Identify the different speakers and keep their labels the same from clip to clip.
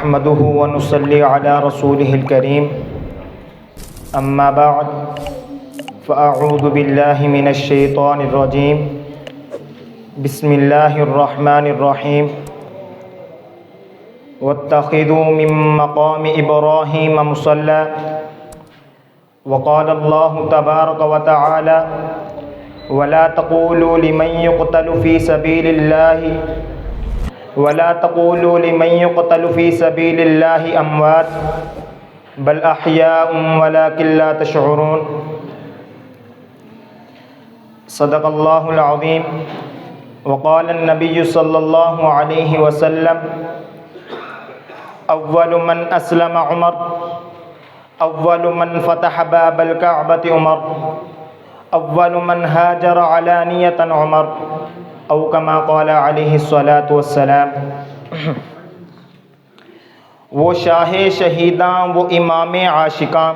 Speaker 1: نحمده ونصلي على رسوله الكريم أما بعد فأعوذ بالله من الشيطان الرجيم بسم الله الرحمن الرحيم واتخذوا من مقام إبراهيم مصلى وقال الله تبارك وتعالى ولا تقولوا لمن يقتل في سبيل الله أموات بل أحياء ولكن لا تشعرون صدق الله العظيم وقال النبي صلى الله عليه وسلم أول من أسلم عمر أول من فتح باب الكعبة عمر أول من هاجر علانية عمر او کما قال علیہ الصلاۃ والسلام۔ وہ شاہ شہیداں وہ امام عاشقاں،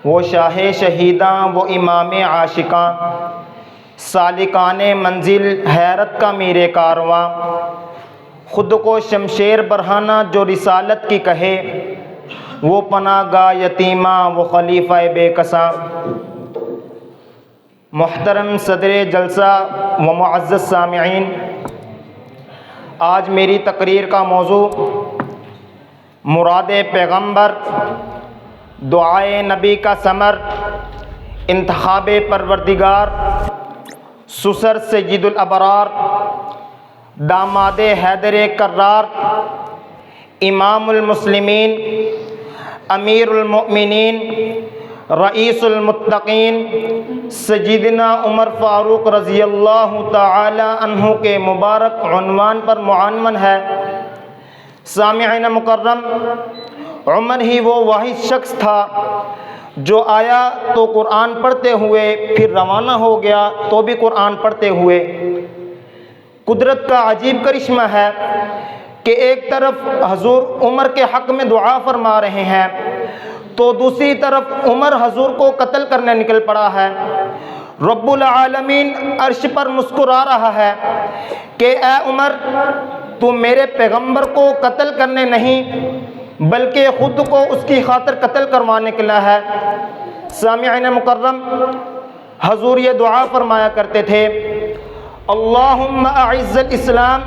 Speaker 1: وہ شاہ شہیداں وہ امام عاشقاں، سالکان منزل حیرت کا میرے کارواں، خود کو شمشیر برہانہ جو رسالت کی کہے، وہ پناہ گاہ یتیماں وہ خلیفہ بے کساں۔ محترم صدر جلسہ و معزز سامعین، آج میری تقریر کا موضوع مراد پیغمبر، دعائے نبی کا ثمر، انتخاب پروردگار، سسر سید الابرار، داماد حیدر کرار، امام المسلمین، امیر المؤمنین، رئیس المتقین سیدنا عمر فاروق رضی اللہ تعالی عنہ کے مبارک عنوان پر معنون ہے۔ سامعین مکرم، عمر ہی وہ واحد شخص تھا جو آیا تو قرآن پڑھتے ہوئے، پھر روانہ ہو گیا تو بھی قرآن پڑھتے ہوئے۔ قدرت کا عجیب کرشمہ ہے کہ ایک طرف حضور عمر کے حق میں دعا فرما رہے ہیں تو دوسری طرف عمر حضور کو قتل کرنے نکل پڑا ہے۔ رب العالمین عرش پر مسکرا رہا ہے کہ اے عمر، تو میرے پیغمبر کو قتل کرنے نہیں بلکہ خود کو اس کی خاطر قتل کروانے کے لیے ہے۔ سامعین مکرم، حضور یہ دعا فرمایا کرتے تھے، اللہم اعز الاسلام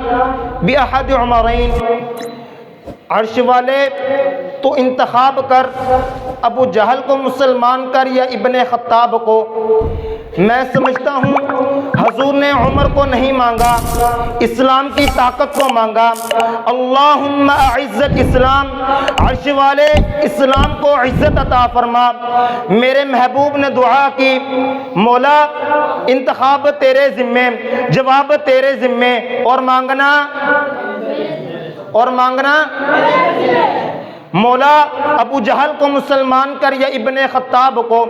Speaker 1: باحد عمرین، عرش والے تو انتخاب کر ابو جہل کو مسلمان کر یا ابن خطاب کو۔ میں سمجھتا ہوں حضور نے عمر کو نہیں مانگا، اسلام کی طاقت کو مانگا۔ اللہم اعز الاسلام، عرش والے اسلام کو عزت عطا فرما۔ میرے محبوب نے دعا کی، مولا انتخاب تیرے ذمے، جواب تیرے ذمے، اور مانگنا مولا ابو جہل کو مسلمان کر یا ابن خطاب کو۔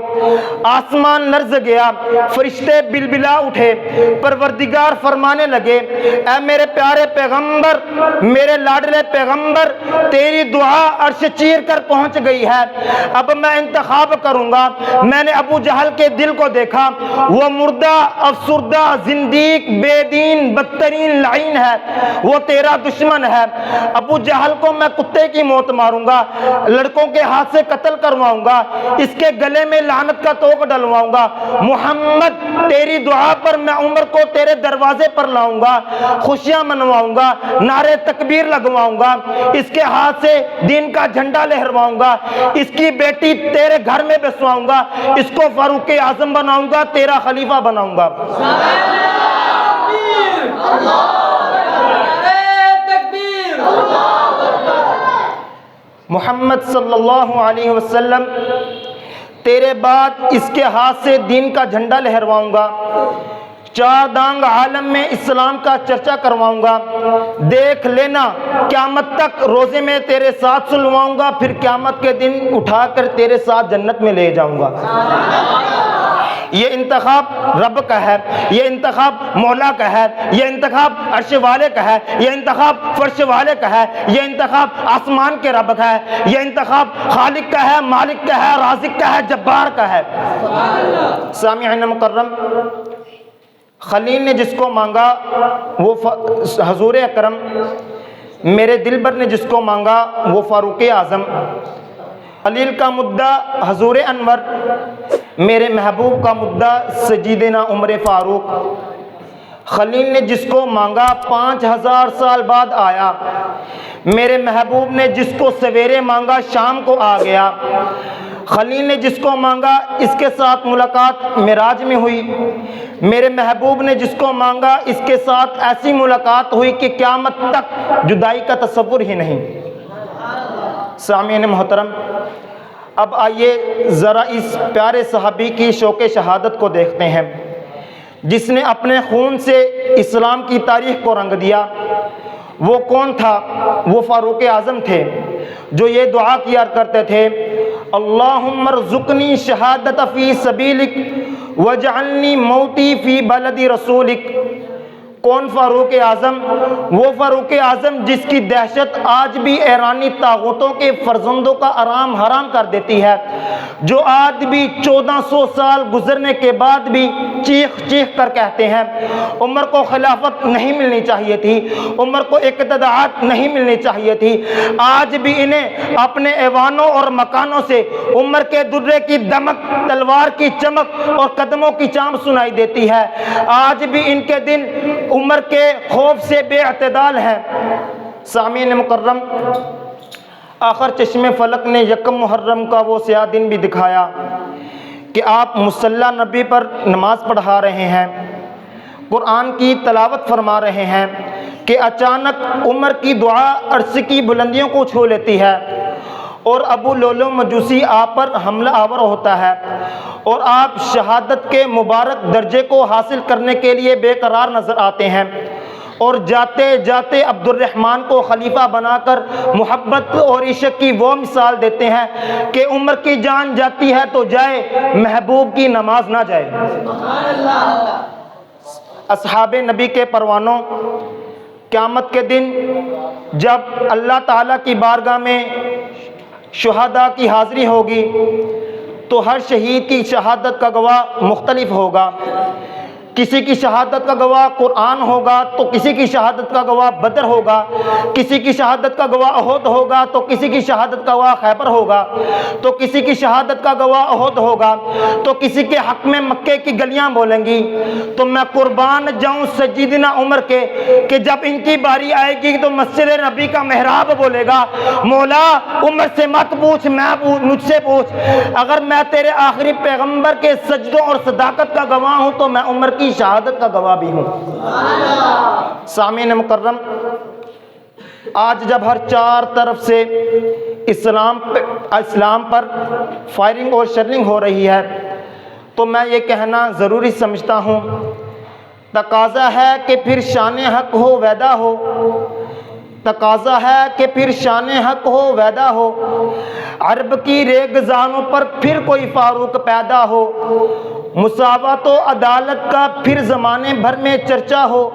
Speaker 1: آسمان لرز گیا، فرشتے بلبلا اٹھے، پروردگار فرمانے لگے، اے میرے پیارے پیغمبر، میرے لاڈلے پیغمبر، تیری دعا عرش چیر کر پہنچ گئی ہے، اب میں انتخاب کروں گا۔ میں نے ابو جہل کے دل کو دیکھا، وہ مردہ، افسردہ، زندیق، بے دین، بدترین لعین ہے، وہ تیرا دشمن ہے۔ ابو جہل کو میں کتے کی موت ماروں گا، لڑکوں کے ہاتھ سے قتل کرواؤں گا، اس کے گلے میں لعنت کا توق ڈلواؤں گا۔ محمد، تیری دعا پر میں عمر کو تیرے دروازے پر لاؤں گا، خوشیاں منواؤں گا، نعرے تکبیر لگواؤں گا، اس کے ہاتھ سے دین کا جھنڈا لہرواؤں گا، اس کی بیٹی تیرے گھر میں بسواؤں گا، اس کو فاروق اعظم بناؤں گا، تیرا خلیفہ بناؤں گا۔ محمد صلی اللہ علیہ وسلم، تیرے بعد اس کے ہاتھ سے دین کا جھنڈا لہرواؤں گا، چار دانگ عالم میں اسلام کا چرچا کرواؤں گا، دیکھ لینا قیامت تک روزے میں تیرے ساتھ سلواؤں گا، پھر قیامت کے دن اٹھا کر تیرے ساتھ جنت میں لے جاؤں گا۔ یہ انتخاب رب کا ہے، یہ انتخاب مولا کا ہے، یہ انتخاب عرش والے کا ہے، یہ انتخاب فرش والے کا ہے، یہ انتخاب آسمان کے رب کا ہے، یہ انتخاب خالق کا ہے، مالک کا ہے، رازق کا ہے، جبار کا ہے۔ سامعین مکرم، خلیل نے جس کو مانگا وہ حضور اکرم میرے دلبر نے جس کو مانگا وہ فاروق اعظم، خلیل کا مدعا حضور انور، میرے محبوب کا مدعا سیدنا عمر فاروق۔ خلیل نے جس کو مانگا 5000 سال بعد آیا، میرے محبوب نے جس کو سویرے مانگا شام کو آ گیا۔ خلیل نے جس کو مانگا اس کے ساتھ ملاقات معراج میں ہوئی، میرے محبوب نے جس کو مانگا اس کے ساتھ ایسی ملاقات ہوئی کہ قیامت تک جدائی کا تصور ہی نہیں۔ سامعین محترم، اب آئیے ذرا اس پیارے صحابی کی شوق شہادت کو دیکھتے ہیں جس نے اپنے خون سے اسلام کی تاریخ کو رنگ دیا۔ وہ کون تھا؟ وہ فاروق اعظم تھے جو یہ دعا کیا کرتے تھے، اللہم ارزقنی شہادت فی سبیلک واجعلنی موتی فی بلد رسولک۔ کون فاروق اعظم؟ وہ فاروق اعظم جس کی دہشت آج بھی ایرانی طاغوتوں کے فرزندوں کا آرام حرام کر دیتی ہے، جو آج بھی 1400 سال گزرنے کے بعد بھی چیخ چیخ کر کہتے ہیں عمر کو خلافت نہیں ملنی چاہیے تھی، عمر کو اقتداءات نہیں ملنی چاہیے تھی۔ آج بھی انہیں اپنے ایوانوں اور مکانوں سے عمر کے درے کی دمک، تلوار کی چمک اور قدموں کی چامب سنائی دیتی ہے۔ آج بھی ان کے دن عمر کے خوف سے بے اعتدال ہے۔ سامعین مکرم، آخر چشم فلک نے یکم محرم کا وہ سیاہ دن بھی دکھایا کہ آپ مصلی نبی پر نماز پڑھا رہے ہیں، قرآن کی تلاوت فرما رہے ہیں کہ اچانک عمر کی دعا عرش کی بلندیوں کو چھو لیتی ہے اور ابو لولو مجوسی آپ پر حملہ آور ہوتا ہے اور آپ شہادت کے مبارک درجے کو حاصل کرنے کے لیے بے قرار نظر آتے ہیں اور جاتے جاتے عبد الرحمن کو خلیفہ بنا کر محبت اور عشق کی وہ مثال دیتے ہیں کہ عمر کی جان جاتی ہے تو جائے، محبوب کی نماز نہ جائے۔ اصحاب نبی کے پروانوں، قیامت کے دن جب اللہ تعالیٰ کی بارگاہ میں شہداء کی حاضری ہوگی تو ہر شہید کی شہادت کا گواہ مختلف ہوگا۔ کسی کی شہادت کا گواہ قرآن ہوگا تو کسی کی شہادت کا گواہ بدر ہوگا، کسی کی شہادت کا گواہ احد ہوگا تو کسی کی شہادت کا گواہ خیبر ہوگا، تو کسی کی شہادت کا گواہ احد ہوگا تو کسی کے حق میں مکے کی گلیاں بولیں گی۔ تو میں قربان جاؤں سیدنا عمر کے کہ جب ان کی باری آئے گی تو مسجد نبی کا محراب بولے گا، مولا عمر سے مت پوچھ، مجھ سے پوچھ، اگر میں تیرے آخری پیغمبر کے سجدوں اور صداقت کا گواہ ہوں تو میں عمر کی شہادت کا گواہ بھی ہوں۔ سامعین مکرم، آج جب ہر چار طرف سے اسلام پر فائرنگ اور شرنگ ہو رہی ہے تو میں یہ کہنا ضروری سمجھتا ہوں، تقاضا ہے کہ پھر شان حق ہو ویدا ہو، تقاضا ہے کہ پھر شان حق ہو ویدا ہو، عرب کی ریگزانوں پر پھر کوئی فاروق پیدا ہو، مساوات و عدالت کا پھر زمانے بھر میں چرچا ہو،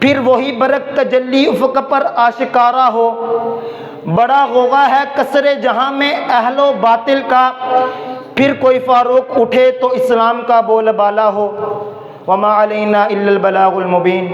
Speaker 1: پھر وہی برق تجلی افق پر آشکارا ہو۔ بڑا غوغا ہے کسرے جہاں میں اہل و باطل کا، پھر کوئی فاروق اٹھے تو اسلام کا بول بالا ہو۔ وما علینا الا البلاغ المبین۔